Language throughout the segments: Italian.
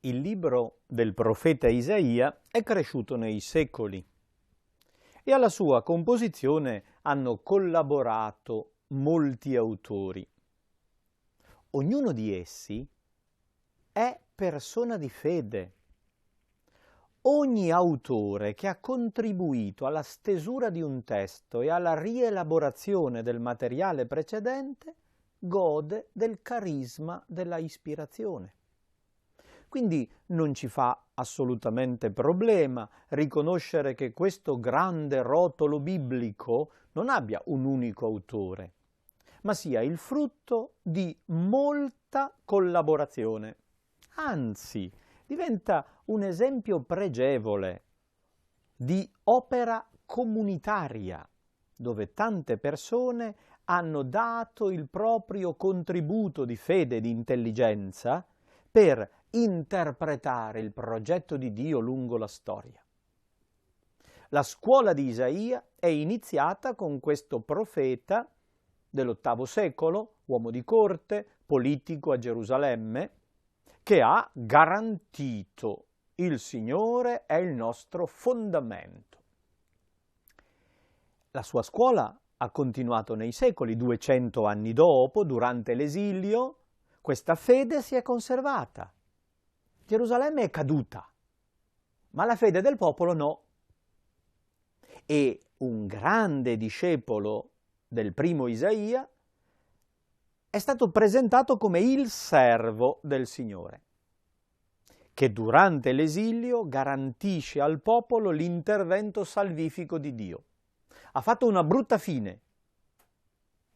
Il libro del profeta Isaia è cresciuto nei secoli e alla sua composizione hanno collaborato molti autori. Ognuno di essi è persona di fede. Ogni autore che ha contribuito alla stesura di un testo e alla rielaborazione del materiale precedente gode del carisma della ispirazione. Quindi non ci fa assolutamente problema riconoscere che questo grande rotolo biblico non abbia un unico autore, ma sia il frutto di molta collaborazione. Anzi, diventa un esempio pregevole di opera comunitaria, dove tante persone hanno dato il proprio contributo di fede e di intelligenza per interpretare il progetto di Dio lungo la storia. La scuola di Isaia è iniziata con questo profeta dell'VIII secolo, uomo di corte, politico a Gerusalemme, che ha garantito il Signore è il nostro fondamento. La sua scuola ha continuato nei secoli, 200 anni dopo, durante l'esilio, questa fede si è conservata. Gerusalemme è caduta, ma la fede del popolo no. E un grande discepolo del primo Isaia è stato presentato come il servo del Signore, che durante l'esilio garantisce al popolo l'intervento salvifico di Dio. Ha fatto una brutta fine,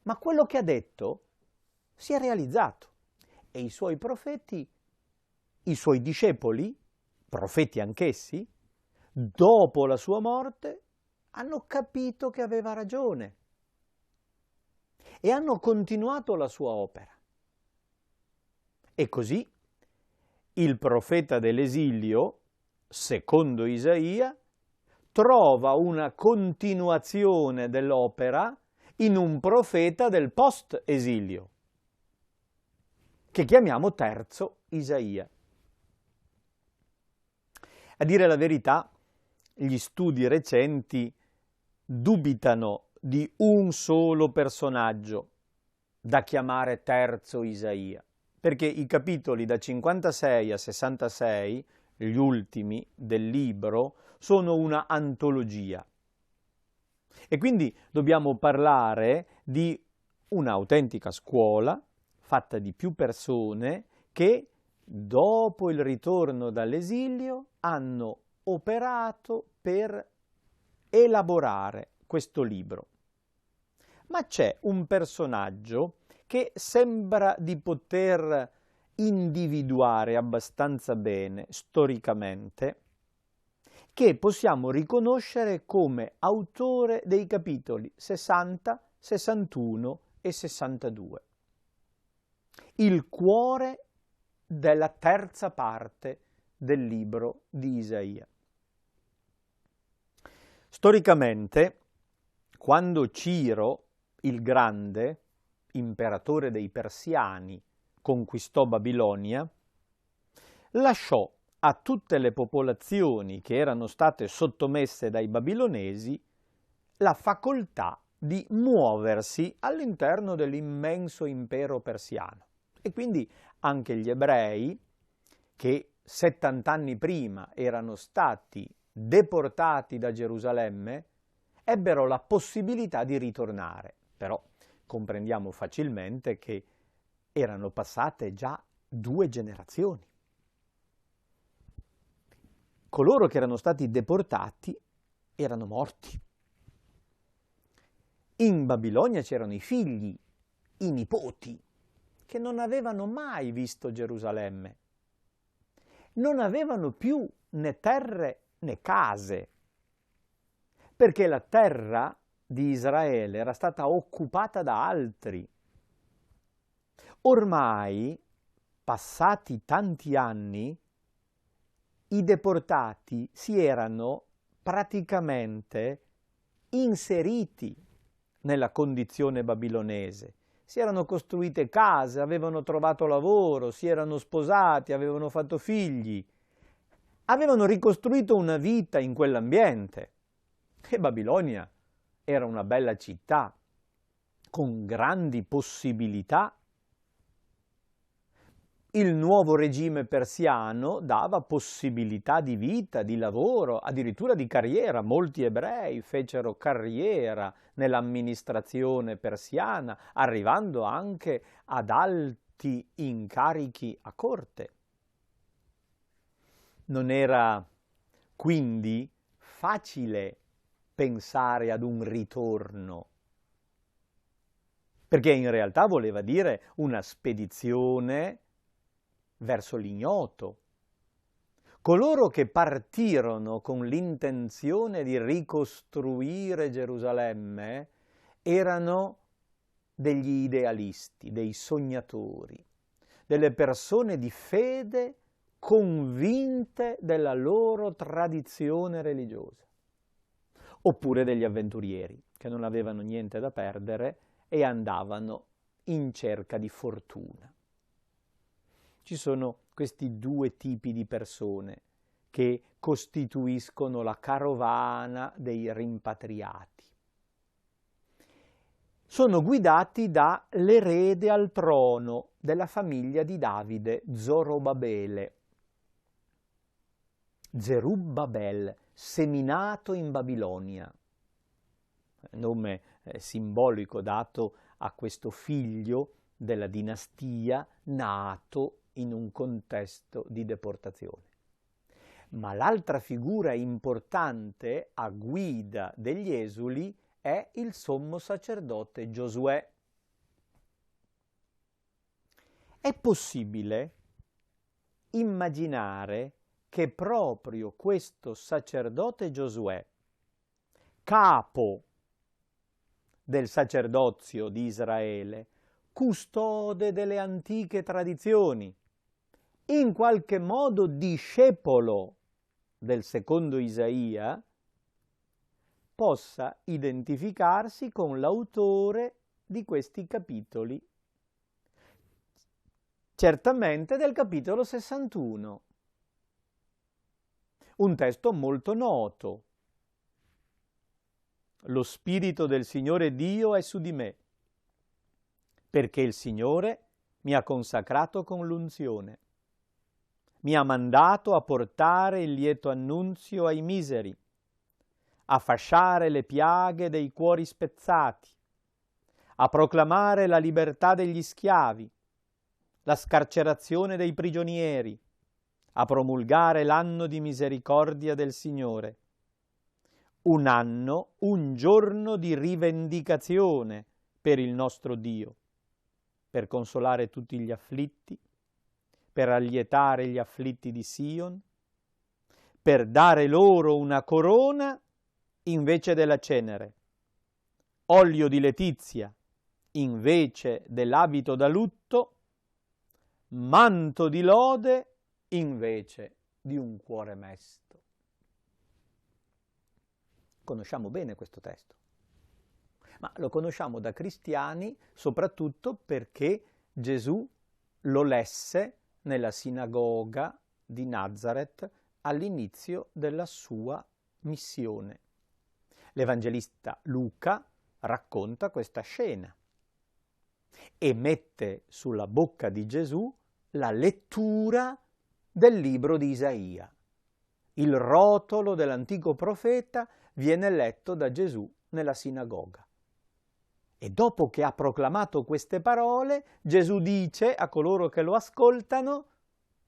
ma quello che ha detto si è realizzato e i suoi profeti, i suoi discepoli, profeti anch'essi, dopo la sua morte, hanno capito che aveva ragione e hanno continuato la sua opera. E così il profeta dell'esilio, secondo Isaia, trova una continuazione dell'opera in un profeta del post-esilio, che chiamiamo terzo Isaia. A dire la verità, gli studi recenti dubitano di un solo personaggio da chiamare terzo Isaia, perché i capitoli da 56 a 66, gli ultimi del libro, sono una antologia. E quindi dobbiamo parlare di un'autentica scuola fatta di più persone che dopo il ritorno dall'esilio hanno operato per elaborare questo libro. Ma c'è un personaggio che sembra di poter individuare abbastanza bene storicamente, che possiamo riconoscere come autore dei capitoli 60, 61 e 62. Il cuore della terza parte del libro di Isaia. Storicamente, quando Ciro il Grande, imperatore dei Persiani, conquistò Babilonia, lasciò a tutte le popolazioni che erano state sottomesse dai babilonesi la facoltà di muoversi all'interno dell'immenso impero persiano. E quindi anche gli ebrei, che 70 anni prima erano stati deportati da Gerusalemme, ebbero la possibilità di ritornare. Però comprendiamo facilmente che erano passate già 2 generazioni. Coloro che erano stati deportati erano morti. In Babilonia c'erano i figli, i nipoti, che non avevano mai visto Gerusalemme. Non avevano più né terre né case, perché la terra di Israele era stata occupata da altri. Ormai, passati tanti anni, i deportati si erano praticamente inseriti nella condizione babilonese. Si erano costruite case, avevano trovato lavoro, si erano sposati, avevano fatto figli, avevano ricostruito una vita in quell'ambiente. E Babilonia era una bella città, con grandi possibilità. Il nuovo regime persiano dava possibilità di vita, di lavoro, addirittura di carriera. Molti ebrei fecero carriera nell'amministrazione persiana, arrivando anche ad alti incarichi a corte. Non era quindi facile pensare ad un ritorno, perché in realtà voleva dire una spedizione verso l'ignoto. Coloro che partirono con l'intenzione di ricostruire Gerusalemme erano degli idealisti, dei sognatori, delle persone di fede convinte della loro tradizione religiosa, oppure degli avventurieri che non avevano niente da perdere e andavano in cerca di fortuna. Ci sono questi due tipi di persone che costituiscono la carovana dei rimpatriati. Sono guidati dall'erede al trono della famiglia di Davide, Zorobabele. Zerubbabel, seminato in Babilonia, nome simbolico dato a questo figlio della dinastia nato in un contesto di deportazione. Ma l'altra figura importante a guida degli esuli è il sommo sacerdote Giosuè. È possibile immaginare che proprio questo sacerdote Giosuè, capo del sacerdozio di Israele, custode delle antiche tradizioni, in qualche modo discepolo del secondo Isaia, possa identificarsi con l'autore di questi capitoli, certamente del capitolo 61, un testo molto noto. Lo Spirito del Signore Dio è su di me, perché il Signore mi ha consacrato con l'unzione. Mi ha mandato a portare il lieto annunzio ai miseri, a fasciare le piaghe dei cuori spezzati, a proclamare la libertà degli schiavi, la scarcerazione dei prigionieri, a promulgare l'anno di misericordia del Signore. Un anno, un giorno di rivendicazione per il nostro Dio, per consolare tutti gli afflitti, per allietare gli afflitti di Sion, per dare loro una corona invece della cenere, olio di letizia invece dell'abito da lutto, manto di lode invece di un cuore mesto. Conosciamo bene questo testo, ma lo conosciamo da cristiani soprattutto perché Gesù lo lesse nella sinagoga di Nazareth all'inizio della sua missione. L'Evangelista Luca racconta questa scena e mette sulla bocca di Gesù la lettura del libro di Isaia. Il rotolo dell'antico profeta viene letto da Gesù nella sinagoga. E dopo che ha proclamato queste parole, Gesù dice a coloro che lo ascoltano: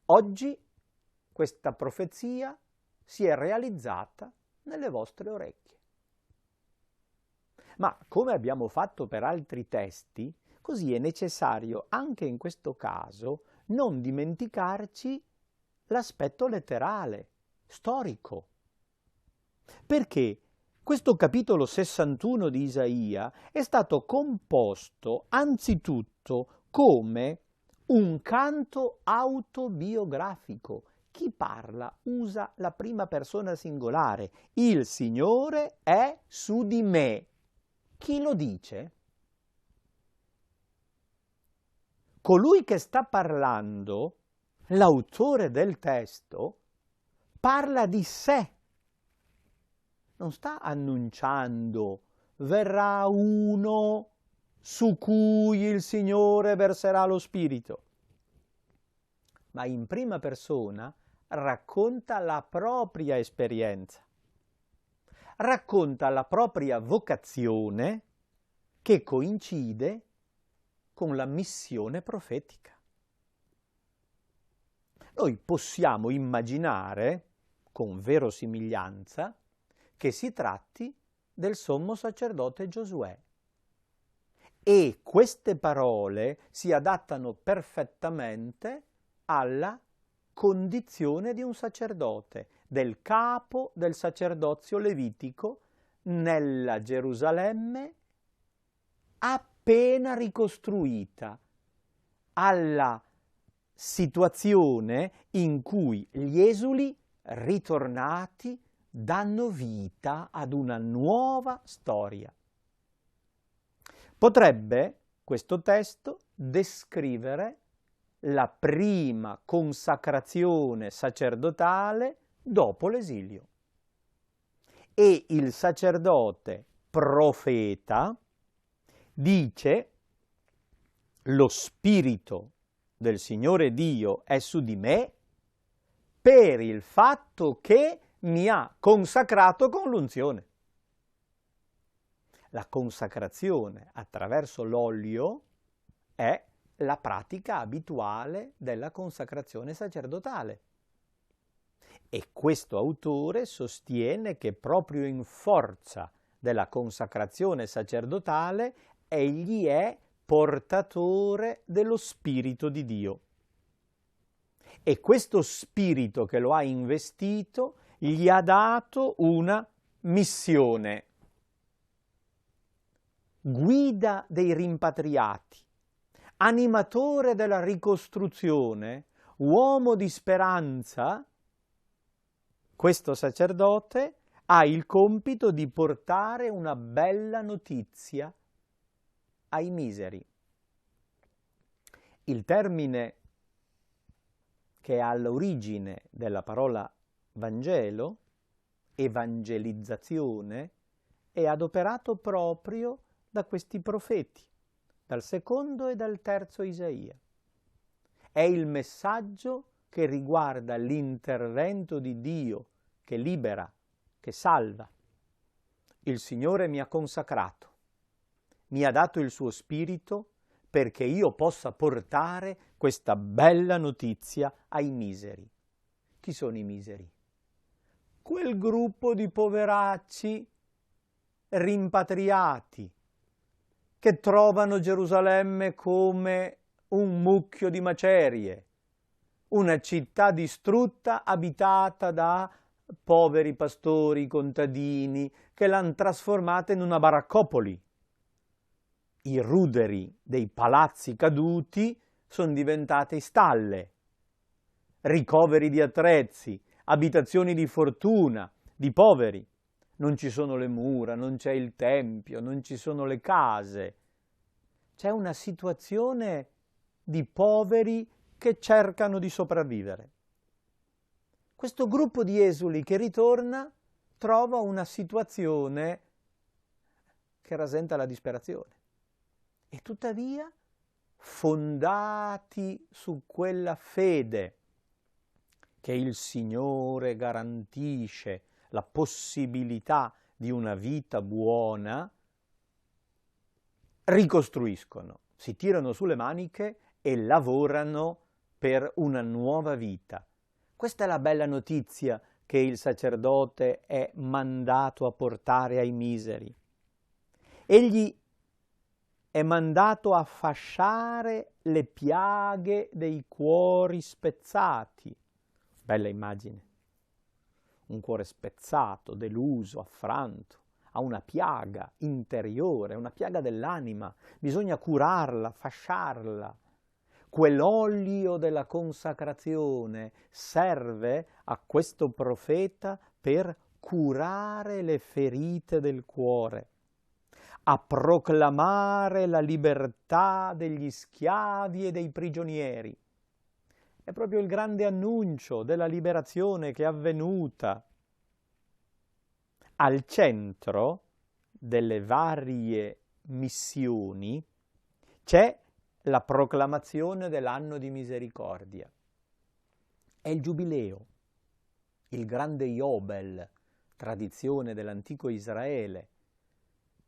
oggi questa profezia si è realizzata nelle vostre orecchie. Ma come abbiamo fatto per altri testi, così è necessario anche in questo caso non dimenticarci l'aspetto letterale, storico. Perché questo capitolo 61 di Isaia è stato composto anzitutto come un canto autobiografico. Chi parla usa la prima persona singolare. Il Signore è su di me. Chi lo dice? Colui che sta parlando, l'autore del testo, parla di sé. Non sta annunciando verrà uno su cui il Signore verserà lo Spirito, ma in prima persona racconta la propria esperienza, racconta la propria vocazione che coincide con la missione profetica. Noi possiamo immaginare, con verosimiglianza, che si tratti del sommo sacerdote Giosuè. E queste parole si adattano perfettamente alla condizione di un sacerdote, del capo del sacerdozio levitico nella Gerusalemme appena ricostruita, alla situazione in cui gli esuli ritornati danno vita ad una nuova storia. Potrebbe questo testo descrivere la prima consacrazione sacerdotale dopo l'esilio. E il sacerdote profeta dice: lo Spirito del Signore Dio è su di me per il fatto che mi ha consacrato con l'unzione. La consacrazione attraverso l'olio è la pratica abituale della consacrazione sacerdotale. E questo autore sostiene che proprio in forza della consacrazione sacerdotale egli è portatore dello Spirito di Dio. E questo Spirito che lo ha investito gli ha dato una missione. Guida dei rimpatriati, animatore della ricostruzione, uomo di speranza, questo sacerdote ha il compito di portare una bella notizia ai miseri. Il termine che è all'origine della parola Vangelo, evangelizzazione, è adoperato proprio da questi profeti, dal secondo e dal terzo Isaia. È il messaggio che riguarda l'intervento di Dio che libera, che salva. Il Signore mi ha consacrato, mi ha dato il suo Spirito perché io possa portare questa bella notizia ai miseri. Chi sono i miseri? Quel gruppo di poveracci rimpatriati che trovano Gerusalemme come un mucchio di macerie, una città distrutta abitata da poveri pastori, contadini, che l'hanno trasformata in una baraccopoli. I ruderi dei palazzi caduti sono diventati stalle, ricoveri di attrezzi, abitazioni di fortuna, di poveri. Non ci sono le mura, non c'è il tempio, non ci sono le case. C'è una situazione di poveri che cercano di sopravvivere. Questo gruppo di esuli che ritorna trova una situazione che rasenta la disperazione. E tuttavia, fondati su quella fede che il Signore garantisce la possibilità di una vita buona, ricostruiscono, si tirano sulle maniche e lavorano per una nuova vita. Questa è la bella notizia che il sacerdote è mandato a portare ai miseri. Egli è mandato a fasciare le piaghe dei cuori spezzati. Bella immagine. Un cuore spezzato, deluso, affranto, ha una piaga interiore, una piaga dell'anima. Bisogna curarla, fasciarla. Quell'olio della consacrazione serve a questo profeta per curare le ferite del cuore, a proclamare la libertà degli schiavi e dei prigionieri. È proprio il grande annuncio della liberazione che è avvenuta. Al centro delle varie missioni c'è la proclamazione dell'anno di misericordia. È il giubileo, il grande Yobel, tradizione dell'antico Israele,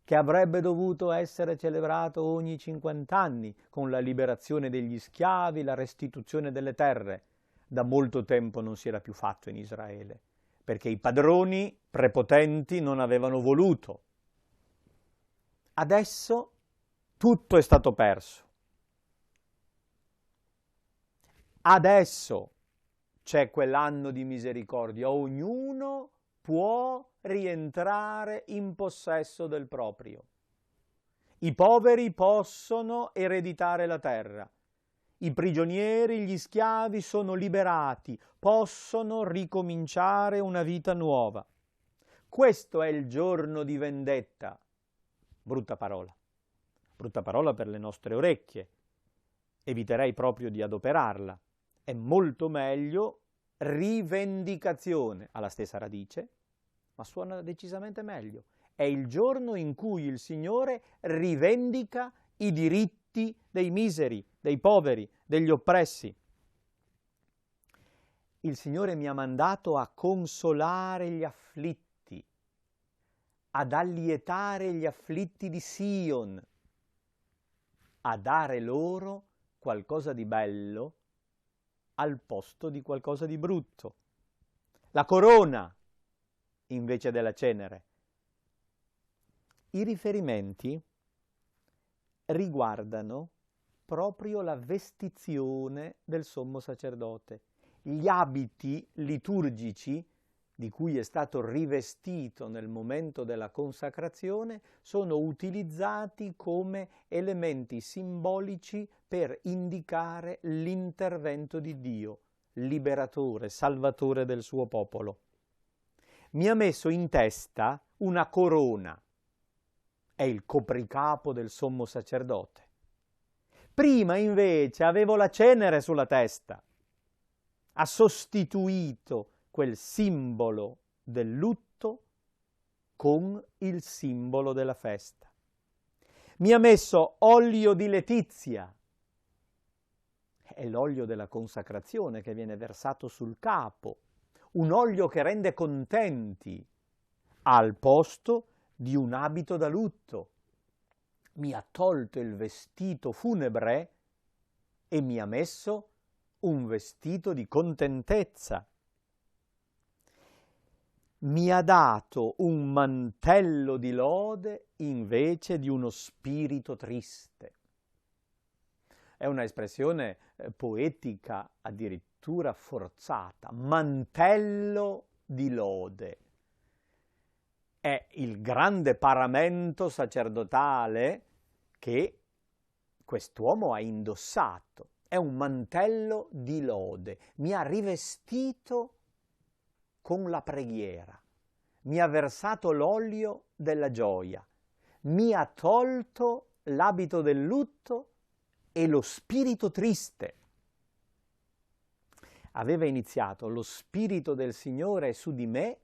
che avrebbe dovuto essere celebrato ogni 50 anni con la liberazione degli schiavi, la restituzione delle terre. Da molto tempo non si era più fatto in Israele, perché i padroni prepotenti non avevano voluto. Adesso tutto è stato perso. Adesso c'è quell'anno di misericordia, ognuno può rientrare in possesso del proprio. I poveri possono ereditare la terra, i prigionieri, gli schiavi sono liberati, possono ricominciare una vita nuova. Questo è il giorno di vendetta. Brutta parola per le nostre orecchie. Eviterei proprio di adoperarla. È molto meglio rivendicazione, alla stessa radice, ma suona decisamente meglio. È il giorno in cui il Signore rivendica i diritti dei miseri, dei poveri, degli oppressi. Il Signore mi ha mandato a consolare gli afflitti, ad allietare gli afflitti di Sion, a dare loro qualcosa di bello al posto di qualcosa di brutto. La corona invece della cenere. I riferimenti riguardano proprio la vestizione del sommo sacerdote. Gli abiti liturgici di cui è stato rivestito nel momento della consacrazione sono utilizzati come elementi simbolici per indicare l'intervento di Dio, liberatore, salvatore del suo popolo. Mi ha messo in testa una corona, è il copricapo del sommo sacerdote. Prima invece avevo la cenere sulla testa. Ha sostituito quel simbolo del lutto con il simbolo della festa. Mi ha messo olio di letizia, è l'olio della consacrazione che viene versato sul capo, un olio che rende contenti, al posto di un abito da lutto. Mi ha tolto il vestito funebre e mi ha messo un vestito di contentezza. Mi ha dato un mantello di lode invece di uno spirito triste. È una espressione poetica addirittura forzata. Mantello di lode. È il grande paramento sacerdotale che quest'uomo ha indossato. È un mantello di lode. Mi ha rivestito con la preghiera, mi ha versato l'olio della gioia, mi ha tolto l'abito del lutto e lo spirito triste. Aveva iniziato: lo spirito del Signore è su di me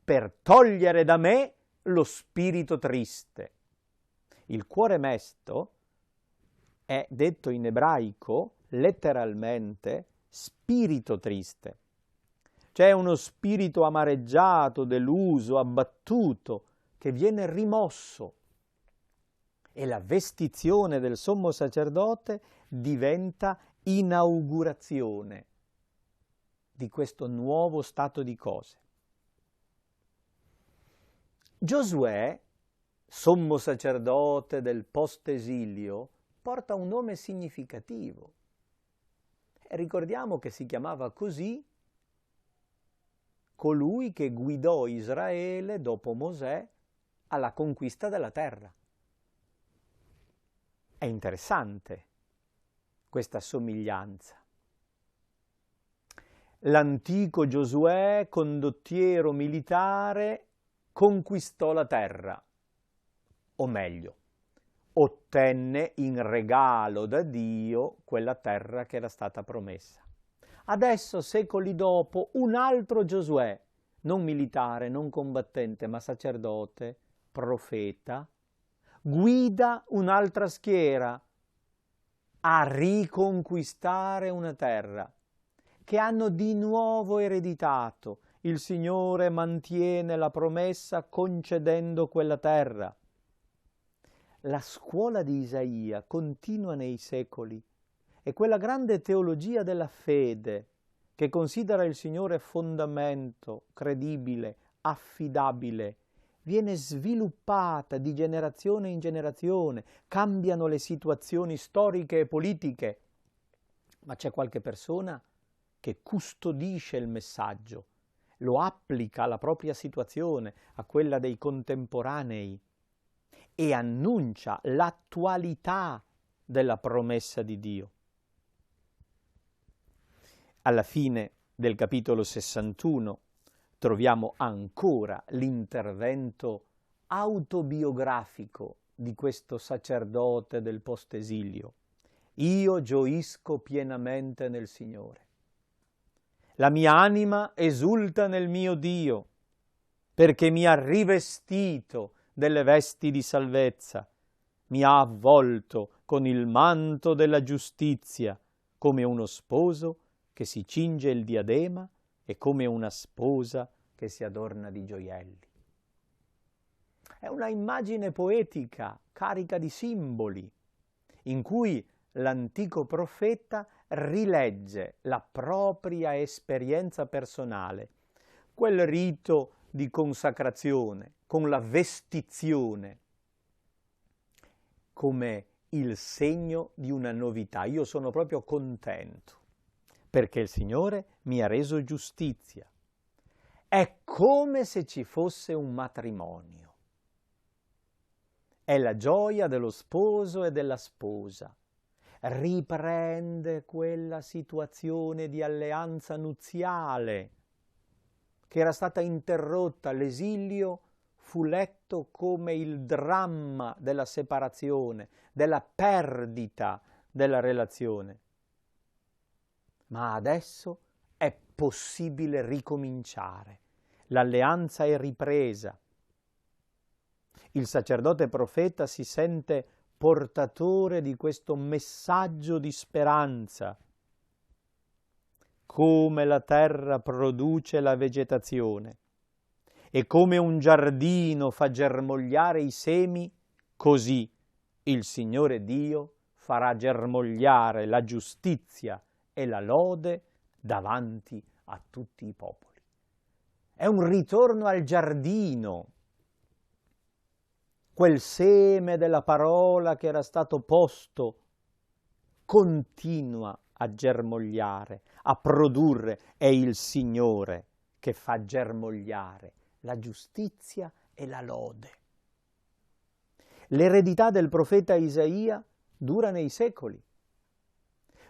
per togliere da me lo spirito triste. Il cuore mesto è detto in ebraico letteralmente spirito triste. C'è uno spirito amareggiato, deluso, abbattuto, che viene rimosso. E la vestizione del sommo sacerdote diventa inaugurazione di questo nuovo stato di cose. Giosuè sommo sacerdote del post-esilio, porta un nome significativo. E ricordiamo che si chiamava così colui che guidò Israele dopo Mosè alla conquista della terra. È interessante questa somiglianza. L'antico Giosuè, condottiero militare, conquistò la terra, o meglio, ottenne in regalo da Dio quella terra che era stata promessa. Adesso, secoli dopo, un altro Giosuè, non militare, non combattente, ma sacerdote, profeta, guida un'altra schiera a riconquistare una terra che hanno di nuovo ereditato. Il Signore mantiene la promessa concedendo quella terra. La scuola di Isaia continua nei secoli e quella grande teologia della fede che considera il Signore fondamento, credibile, affidabile, viene sviluppata di generazione in generazione, cambiano le situazioni storiche e politiche, ma c'è qualche persona che custodisce il messaggio, lo applica alla propria situazione, a quella dei contemporanei, e annuncia l'attualità della promessa di Dio. Alla fine del capitolo 61 troviamo ancora l'intervento autobiografico di questo sacerdote del post-esilio. Io gioisco pienamente nel Signore. La mia anima esulta nel mio Dio, perché mi ha rivestito delle vesti di salvezza, mi ha avvolto con il manto della giustizia, come uno sposo che si cinge il diadema e come una sposa che si adorna di gioielli. È una immagine poetica, carica di simboli, in cui l'antico profeta rilegge la propria esperienza personale, quel rito di consacrazione con la vestizione, come il segno di una novità. Io sono proprio contento, perché il Signore mi ha reso giustizia. È come se ci fosse un matrimonio. È la gioia dello sposo e della sposa. Riprende quella situazione di alleanza nuziale che era stata interrotta. L'esilio fu letto come il dramma della separazione, della perdita della relazione. Ma adesso è possibile ricominciare. L'alleanza è ripresa. Il sacerdote profeta si sente portatore di questo messaggio di speranza. Come la terra produce la vegetazione e come un giardino fa germogliare i semi, così il Signore Dio farà germogliare la giustizia e la lode davanti a tutti i popoli. È un ritorno al giardino, quel seme della parola che era stato posto continua a germogliare, a produrre. È il Signore che fa germogliare la giustizia e la lode. L'eredità del profeta Isaia dura nei secoli.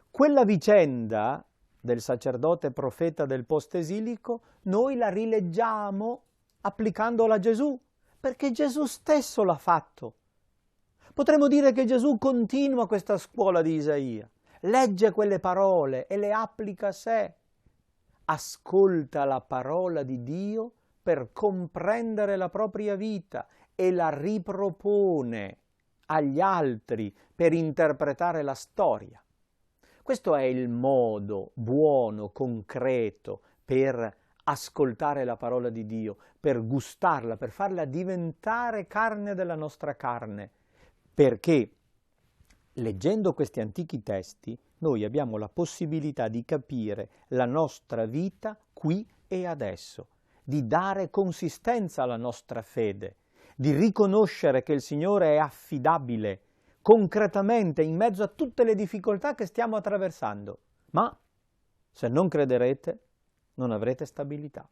Quella vicenda del sacerdote profeta del post-esilico noi la rileggiamo applicandola a Gesù, perché Gesù stesso l'ha fatto. Potremmo dire che Gesù continua questa scuola di Isaia, legge quelle parole e le applica a sé, ascolta la parola di Dio per comprendere la propria vita e la ripropone agli altri per interpretare la storia. Questo è il modo buono, concreto, per ascoltare la parola di Dio, per gustarla, per farla diventare carne della nostra carne, perché leggendo questi antichi testi noi abbiamo la possibilità di capire la nostra vita qui e adesso, di dare consistenza alla nostra fede, di riconoscere che il Signore è affidabile, concretamente, in mezzo a tutte le difficoltà che stiamo attraversando. Ma se non crederete, non avrete stabilità.